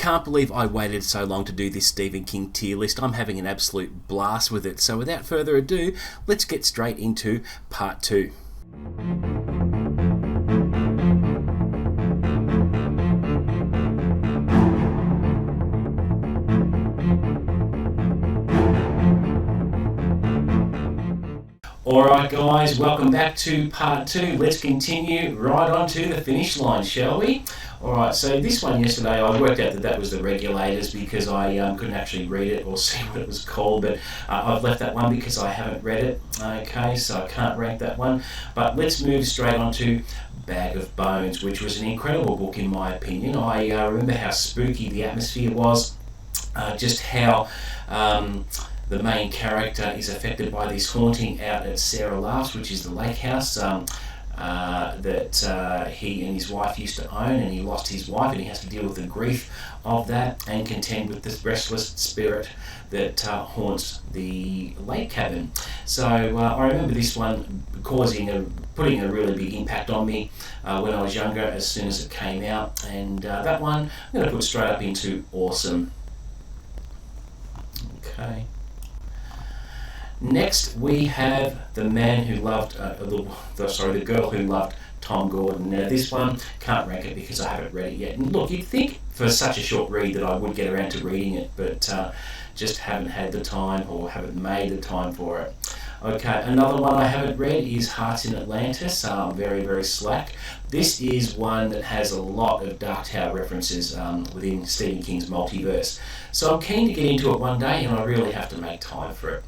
can't believe I waited so long to do this Stephen King tier list. I'm having an absolute blast with it. So without further ado, let's get straight into part 2. Alright guys, welcome back to part 2. Let's continue right on to the finish line, shall we? Alright, so this one yesterday, I worked out that was the Regulators because I couldn't actually read it or see what it was called, but I've left that one because I haven't read it. Okay, so I can't rank that one. But let's move straight on to Bag of Bones, which was an incredible book in my opinion. I remember how spooky the atmosphere was, just how the main character is affected by this haunting out at Sarah Laughs, which is the lake house that he and his wife used to own, and he lost his wife and he has to deal with the grief of that and contend with this restless spirit that haunts the lake cabin. So I remember this one putting a really big impact on me when I was younger as soon as it came out, and that one I'm going to put straight up into awesome. Okay. Next, we have The Man Who Loved, the Girl Who Loved Tom Gordon. Now, this one, can't rank it because I haven't read it yet. And look, you'd think for such a short read that I would get around to reading it, but just haven't had the time or haven't made the time for it. Okay, another one I haven't read is Hearts in Atlantis. Very, very slack. This is one that has a lot of Dark Tower references within Stephen King's multiverse. So I'm keen to get into it one day, and I really have to make time for it.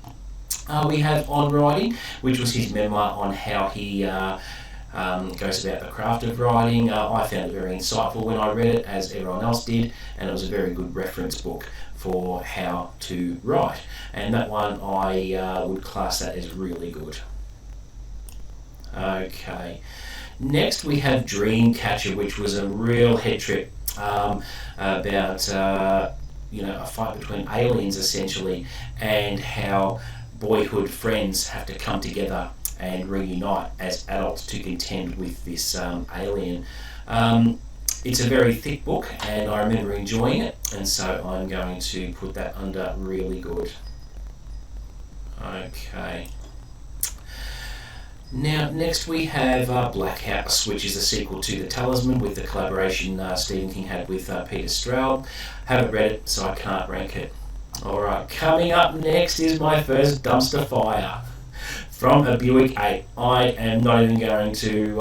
We have On Writing, which was his memoir on how he goes about the craft of writing. I found it very insightful when I read it, as everyone else did, and it was a very good reference book for how to write. And that one I would class that as really good. Okay. Next we have Dreamcatcher, which was a real head trip about a fight between aliens essentially, and how boyhood friends have to come together and reunite as adults to contend with this alien. It's a very thick book, and I remember enjoying it, and so I'm going to put that under really good. Okay. Now, next we have Black House, which is a sequel to The Talisman with the collaboration Stephen King had with Peter Straub. Haven't read it, so I can't rank it. Alright, coming up next is my first dumpster fire from a Buick 8. I am not even going to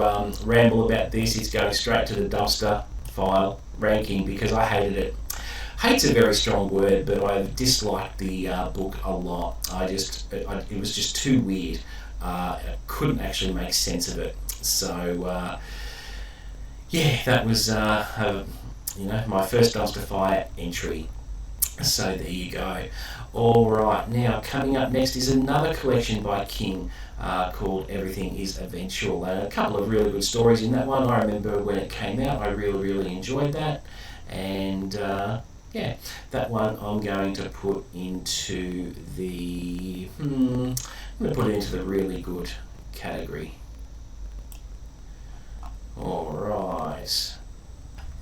ramble about this. It's going straight to the dumpster file ranking because I hated it. Hate's a very strong word, but I disliked the book a lot. It was just too weird. I couldn't actually make sense of it. So, that was my first dumpster fire entry. So there you go. Alright, now coming up next is another collection by King called Everything is Eventual. And a couple of really good stories in that one. I remember when it came out, I really, really enjoyed that. And that one I'm going to put into the really good category. Alright.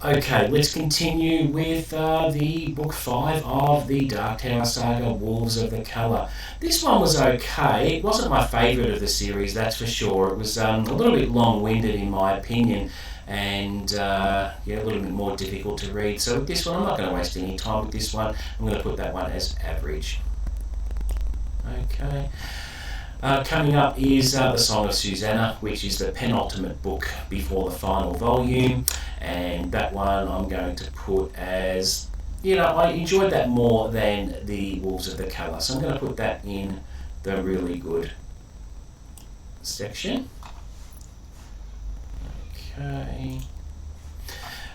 Okay, let's continue with the book 5 of the Dark Tower saga, Wolves of the Colour. This one was okay. It wasn't my favourite of the series, that's for sure. It was a little bit long-winded in my opinion, and a little bit more difficult to read. So with this one, I'm not going to waste any time with this one. I'm going to put that one as average. Okay. Coming up is The Song of Susanna, which is the penultimate book before the final volume, and that one I'm going to put as, I enjoyed that more than the Wolves of the Colour, so I'm going to put that in the really good section. Okay.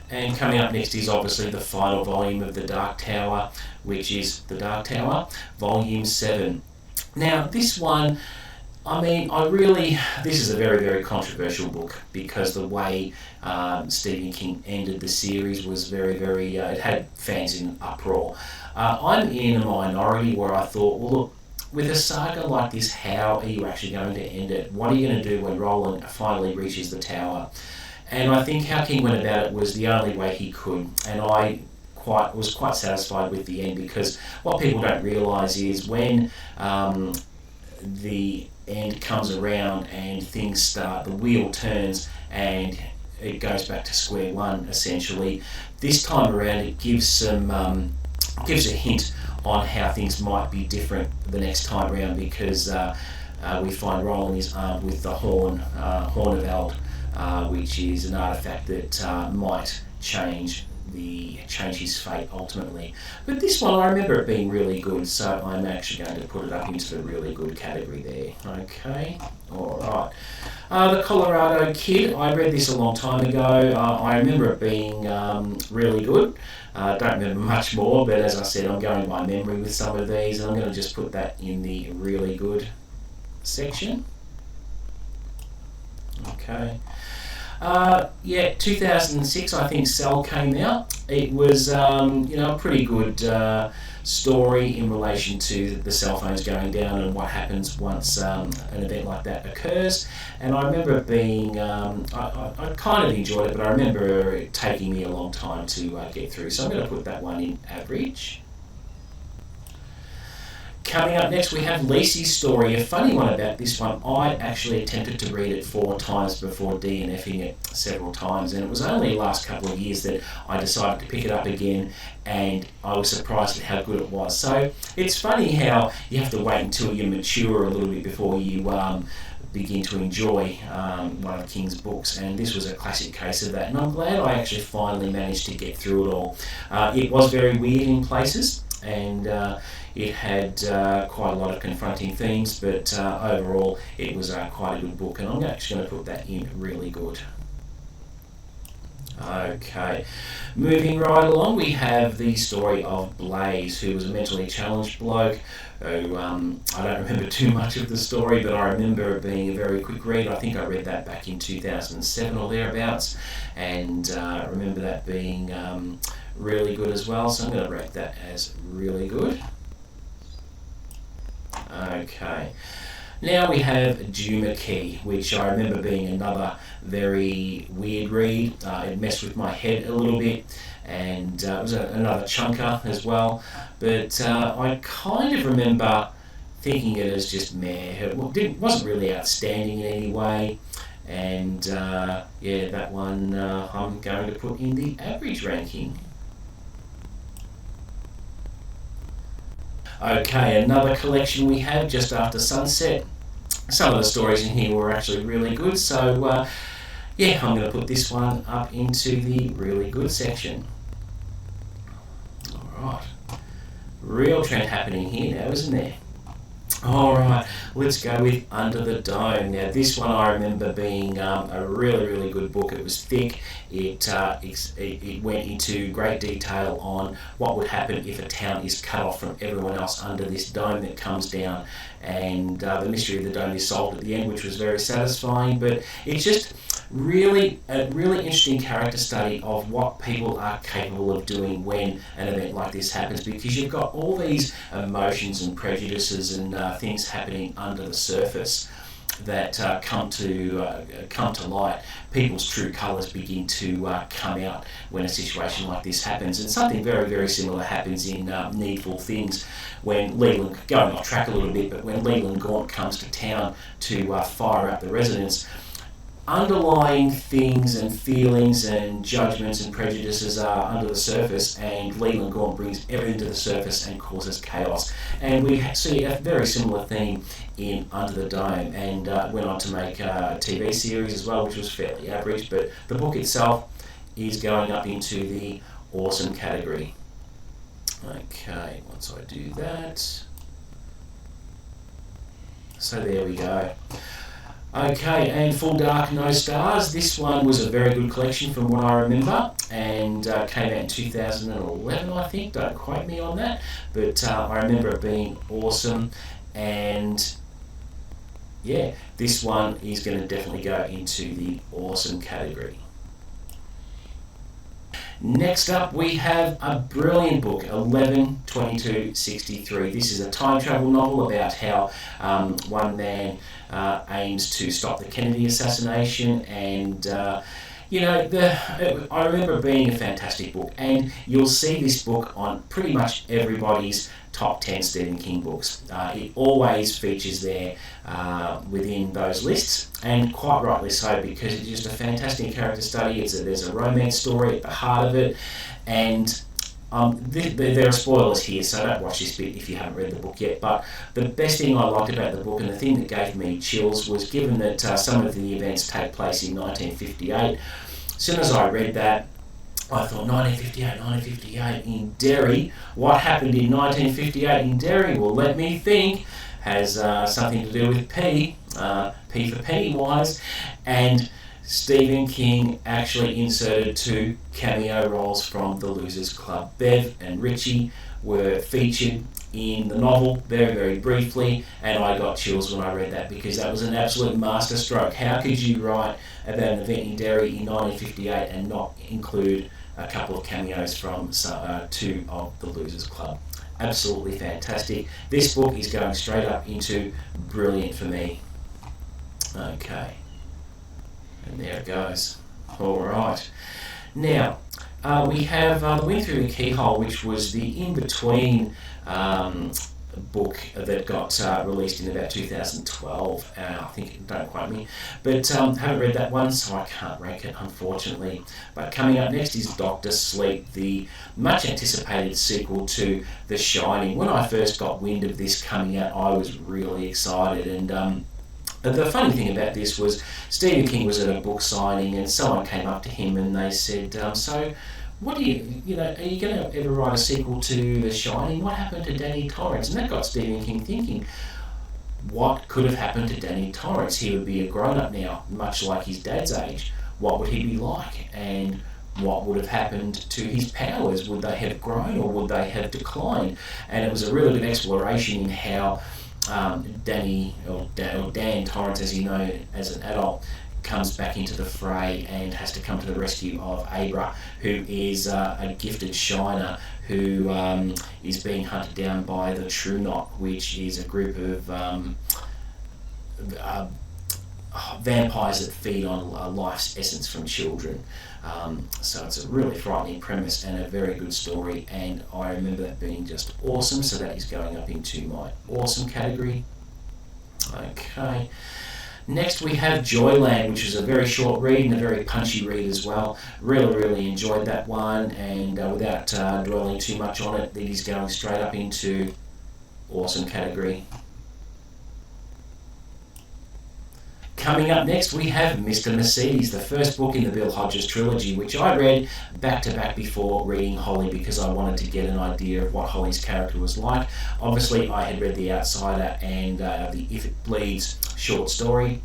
And coming up next is obviously the final volume of The Dark Tower, which is The Dark Tower, Volume 7. Now, this one, this is a very, very controversial book because the way Stephen King ended the series was very, very, it had fans in uproar. I'm in a minority where I thought, well, look, with a saga like this, how are you actually going to end it? What are you going to do when Roland finally reaches the tower? And I think how King went about it was the only way he could, and I was quite satisfied with the end, because what people don't realise is when the end comes around and things start, the wheel turns and it goes back to square one essentially. This time around it gives gives a hint on how things might be different the next time around, because we find Roland is armed with the horn of Eld, which is an artifact that might change his fate ultimately. But this one, I remember it being really good, so I'm actually going to put it up into the really good category there. Okay, alright. The Colorado Kid, I read this a long time ago. I remember it being really good. Don't remember much more, but as I said, I'm going by memory with some of these, and I'm going to just put that in the really good section. Okay. 2006, I think Cell came out. It was, a pretty good story in relation to the cell phones going down and what happens once an event like that occurs. And I remember it being, I kind of enjoyed it, but I remember it taking me a long time to get through. So I'm going to put that one in average. Coming up next, we have Lacys Story. A funny one about this one, I actually attempted to read it 4 times before DNFing it several times, and it was only the last couple of years that I decided to pick it up again, and I was surprised at how good it was. So it's funny how you have to wait until you mature a little bit before you begin to enjoy one of King's books, and this was a classic case of that, and I'm glad I actually finally managed to get through it all. It was very weird in places, and it had quite a lot of confronting themes, but overall it was quite a good book, and I'm actually going to put that in really good. Okay, moving right along, we have the story of Blaze, who was a mentally challenged bloke who, I don't remember too much of the story, but I remember it being a very quick read. I think I read that back in 2007 or thereabouts, and I remember that being really good as well, so I'm going to rate that as really good. Okay, now we have Juma Key, which I remember being another very weird read. It messed with my head a little bit, and it was another chunker as well, but I kind of remember thinking it as just meh. It wasn't really outstanding in any way, and that one I'm going to put in the average ranking. Okay, another collection we have, Just After Sunset. Some of the stories in here were actually really good, so I'm going to put this one up into the really good section. Alright, real trend happening here now, isn't there? Alright, let's go with Under the Dome. Now this one I remember being a really, really good book. It was thick. It went into great detail on what would happen if a town is cut off from everyone else under this dome that comes down, and the mystery of the dome is solved at the end, which was very satisfying. But it's just really a really interesting character study of what people are capable of doing when an event like this happens, because you've got all these emotions and prejudices and things happening under the surface that come to light. People's true colours begin to come out when a situation like this happens, and something very, very similar happens in Needful Things when Leland, going off track a little bit, but when Leland Gaunt comes to town to fire up the residents, underlying things and feelings and judgments and prejudices are under the surface, and Leland Gaunt brings everything to the surface and causes chaos. And we see a very similar theme in Under the Dome, and went on to make a TV series as well, which was fairly average, but the book itself is going up into the awesome category. Okay, once I do that, so there we go. Okay, and Full Dark No Stars. This one was a very good collection from what I remember, and came out in 2011, I think. Don't quote me on that, but I remember it being awesome, and this one is going to definitely go into the awesome category. Next up, we have a brilliant book, 11/22/63. This is a time travel novel about how one man aims to stop the Kennedy assassination, and I remember it being a fantastic book, and you'll see this book on pretty much everybody's top 10 Stephen King books. It always features there within those lists, and quite rightly so, because it's just a fantastic character study. There's a romance story at the heart of it, and there are spoilers here, so don't watch this bit if you haven't read the book yet. But the best thing I liked about the book, and the thing that gave me chills, was given that some of the events take place in 1958. As soon as I read that, I thought 1958 in Derry. What happened in 1958 in Derry? Well, let me think. Has something to do with P for Pennywise, and Stephen King actually inserted 2 cameo roles from the Losers Club. Bev and Richie were featured in the novel very, very briefly, and I got chills when I read that, because that was an absolute masterstroke. How could you write about an event in Derry in 1958 and not include a couple of cameos from 2 of the Losers Club? Absolutely fantastic. This book is going straight up into brilliant for me. Okay. And there it goes. Alright. Now, we have The Wind Through the Keyhole, which was the in-between book that got released in about 2012. I think, don't quote me. But haven't read that one, so I can't rank it, unfortunately. But coming up next is Dr. Sleep, the much-anticipated sequel to The Shining. When I first got wind of this coming out, I was really excited, and the funny thing about this was Stephen King was at a book signing, and someone came up to him and they said, so what are you going to ever write a sequel to The Shining? What happened to Danny Torrance? And that got Stephen King thinking, what could have happened to Danny Torrance? He would be a grown-up now, much like his dad's age. What would he be like? And what would have happened to his powers? Would they have grown, or would they have declined? And it was a really good exploration in how Dan Torrance, as you know, as an adult, comes back into the fray and has to come to the rescue of Abra, who is a gifted shiner who is being hunted down by the True Knot, which is a group of vampires that feed on life's essence from children. So it's a really frightening premise and a very good story, and I remember that being just awesome, so that is going up into my awesome category. Okay. Next we have Joyland, which is a very short read and a very punchy read as well. Really enjoyed that one, and without dwelling too much on it, it is going straight up into awesome category. Coming up next, we have Mr. Mercedes, the first book in the Bill Hodges trilogy, which I read back-to-back before reading Holly, because I wanted to get an idea of what Holly's character was like. Obviously, I had read The Outsider and the If It Bleeds short story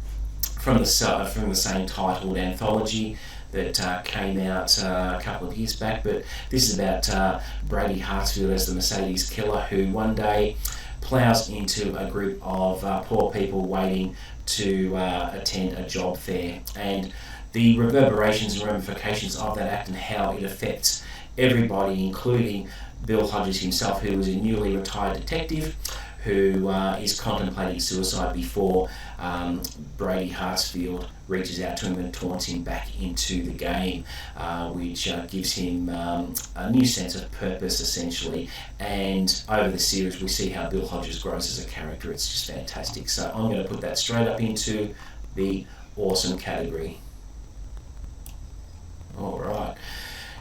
from the same titled anthology that came out a couple of years back, but this is about Brady Hartsfield as the Mercedes killer, who one day plows into a group of poor people waiting to attend a job fair, and the reverberations and ramifications of that act and how it affects everybody, including Bill Hodges himself, who was a newly retired detective who is contemplating suicide before Brady Hartsfield reaches out to him and taunts him back into the game, which gives him a new sense of purpose, essentially. And over the series, we see how Bill Hodges grows as a character. It's just fantastic. So I'm going to put that straight up into the awesome category. All right.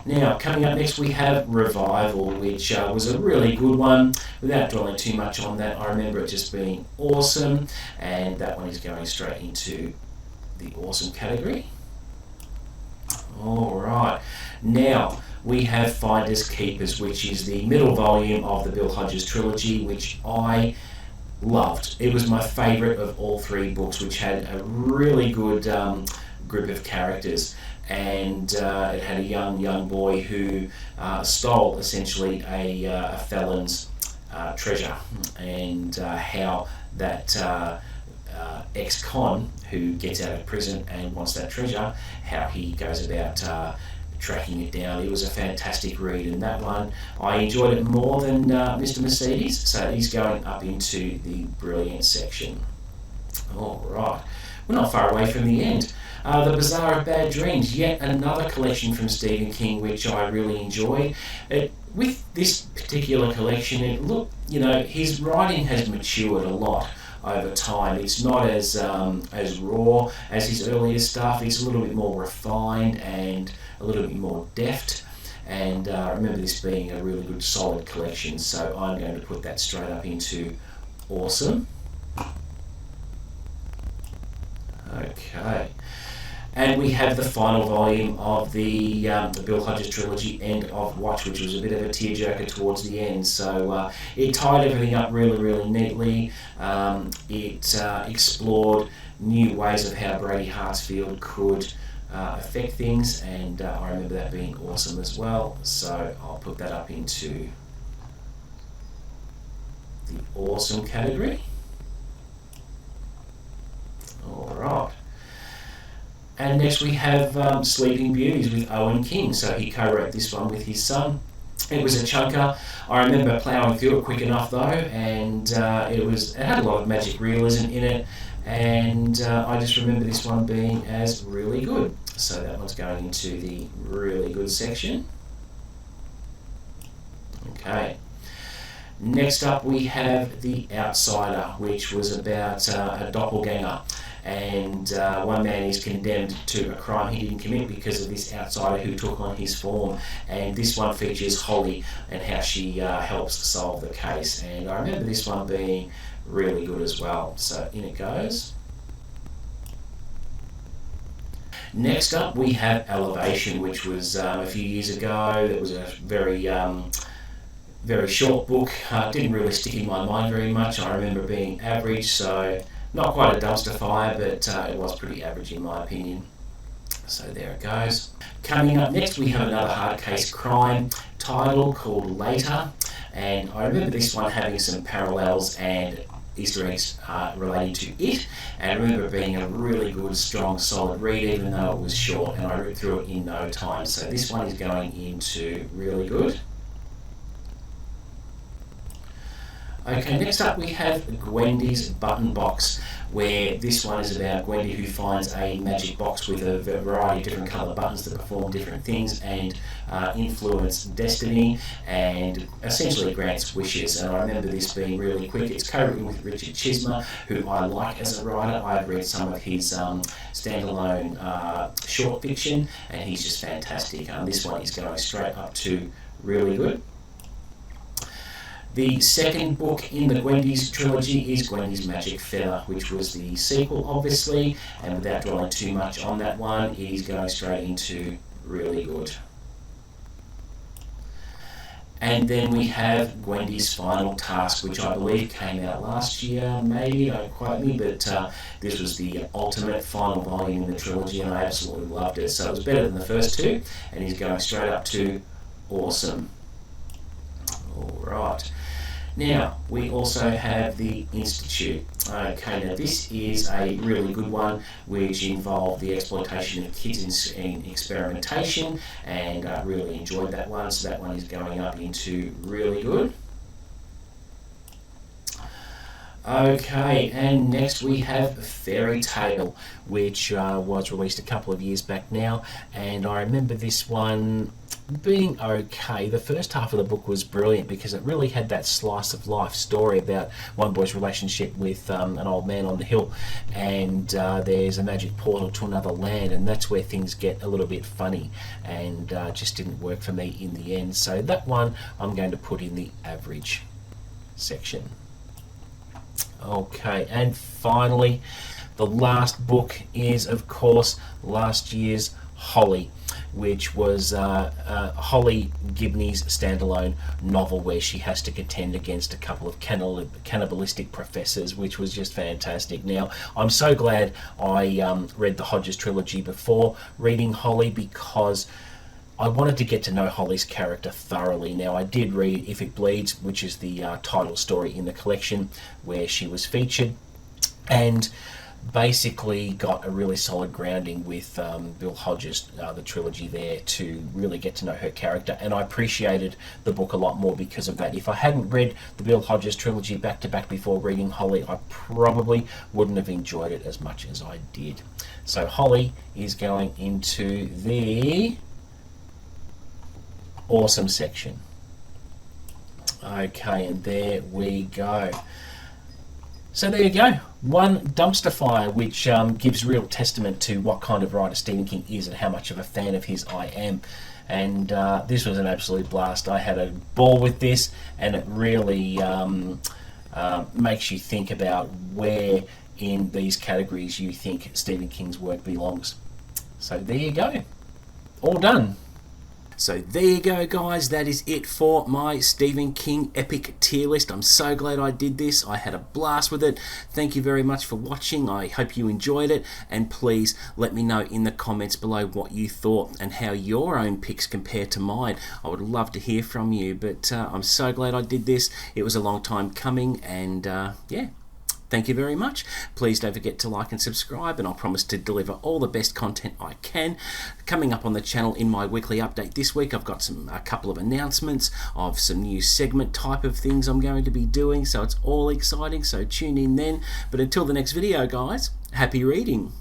Now, coming up next, we have Revival, which was a really good one. Without dwelling too much on that, I remember it just being awesome, and that one is going straight into the awesome category. All right. Now, we have Finders Keepers, which is the middle volume of the Bill Hodges trilogy, which I loved. It was my favourite of all 3 books, which had a really good group of characters. And it had a young boy who stole essentially a felon's treasure, and how that ex-con who gets out of prison and wants that treasure, how he goes about tracking it down. It was a fantastic read, and that one I enjoyed it more than Mr. Mercedes, so he's going up into the brilliant section. All right. we're not far away from the end. The Bizarro of Bad Dreams, yet another collection from Stephen King, which I really enjoy. With this particular collection, his writing has matured a lot over time. It's not as raw as his earlier stuff. It's a little bit more refined and a little bit more deft. And I remember this being a really good, solid collection. So I'm going to put that straight up into awesome. Okay. And we have the final volume of the Bill Hodges trilogy, End of Watch, which was a bit of a tearjerker towards the end. So it tied everything up really, really neatly. It explored new ways of how Brady Hartsfield could affect things, and I remember that being awesome as well. So I'll put that up into the awesome category. All right. And next we have Sleeping Beauties with Owen King. So he co-wrote this one with his son. It was a chunker. I remember ploughing through it quick enough though, and it had a lot of magic realism in it, and I just remember this one being as really good. So that one's going into the really good section. Okay. Next up we have The Outsider, which was about a doppelganger. And one man is condemned to a crime he didn't commit because of this outsider who took on his form. And this one features Holly and how she helps solve the case. And I remember this one being really good as well. So in it goes. Next up we have Elevation, which was a few years ago. It was a very short book. Didn't really stick in my mind very much. I remember being average, so not quite a dumpster fire, but it was pretty average in my opinion. So there it goes. Coming up next, we have another hard case crime title called Later, and I remember this one having some parallels and Easter eggs relating to it, and I remember it being a really good, strong, solid read, even though it was short, and I read through it in no time. So this one is going into really good. Okay, next up we have Gwendys Button Box, where this one is about Gwendy who finds a magic box with a variety of different colour buttons that perform different things and influence destiny and essentially grants wishes. And I remember this being really quick. It's co-written with Richard Chismer, who I like as a writer. I've read some of his standalone short fiction, and he's just fantastic. This one is going straight up to really good. The second book in the Gwendys trilogy is Gwendy's Magic Feather, which was the sequel, obviously, and without dwelling too much on that one, it is going straight into really good. And then we have Gwendy's Final Task, which I believe came out last year, maybe, don't quote me, but this was the ultimate final volume in the trilogy, and I absolutely loved it. So it was better than the first two, and he's going straight up to awesome. All right. Now, we also have The Institute. Okay, now this is a really good one which involved the exploitation of kids in experimentation, and I really enjoyed that one, so that one is going up into really good. Okay, and next we have Fairy Tale, which was released a couple of years back now, and I remember this one being okay. The first half of the book was brilliant because it really had that slice of life story about one boy's relationship with an old man on the hill, and there's a magic portal to another land, and that's where things get a little bit funny, and just didn't work for me in the end. So that one I'm going to put in the average section. Okay, and finally, the last book is, of course, last year's Holly, which was Holly Gibney's standalone novel where she has to contend against a couple of cannibalistic professors, which was just fantastic. Now, I'm so glad I read the Hodges trilogy before reading Holly, because I wanted to get to know Holly's character thoroughly. Now, I did read If It Bleeds, which is the title story in the collection where she was featured, and basically got a really solid grounding with Bill Hodges, the trilogy there, to really get to know her character, and I appreciated the book a lot more because of that. If I hadn't read the Bill Hodges trilogy back to back before reading Holly, I probably wouldn't have enjoyed it as much as I did. So Holly is going into the awesome section. Okay, and there we go. So there you go, one dumpster fire, which gives real testament to what kind of writer Stephen King is and how much of a fan of his I am. And this was an absolute blast. I had a ball with this, and it really makes you think about where in these categories you think Stephen King's work belongs. So there you go, all done. So there you go, guys, that is it for my Stephen King epic tier list. I'm so glad I did this. I had a blast with it. Thank you very much for watching. I hope you enjoyed it, and please let me know in the comments below what you thought and how your own picks compare to mine. I would love to hear from you, but I'm so glad I did this. It was a long time coming, and yeah. Thank you very much. Please don't forget to like and subscribe, and I'll promise to deliver all the best content I can. Coming up on the channel in my weekly update this week, I've got a couple of announcements of some new segment type of things I'm going to be doing, so it's all exciting, so tune in then. But until the next video, guys, happy reading.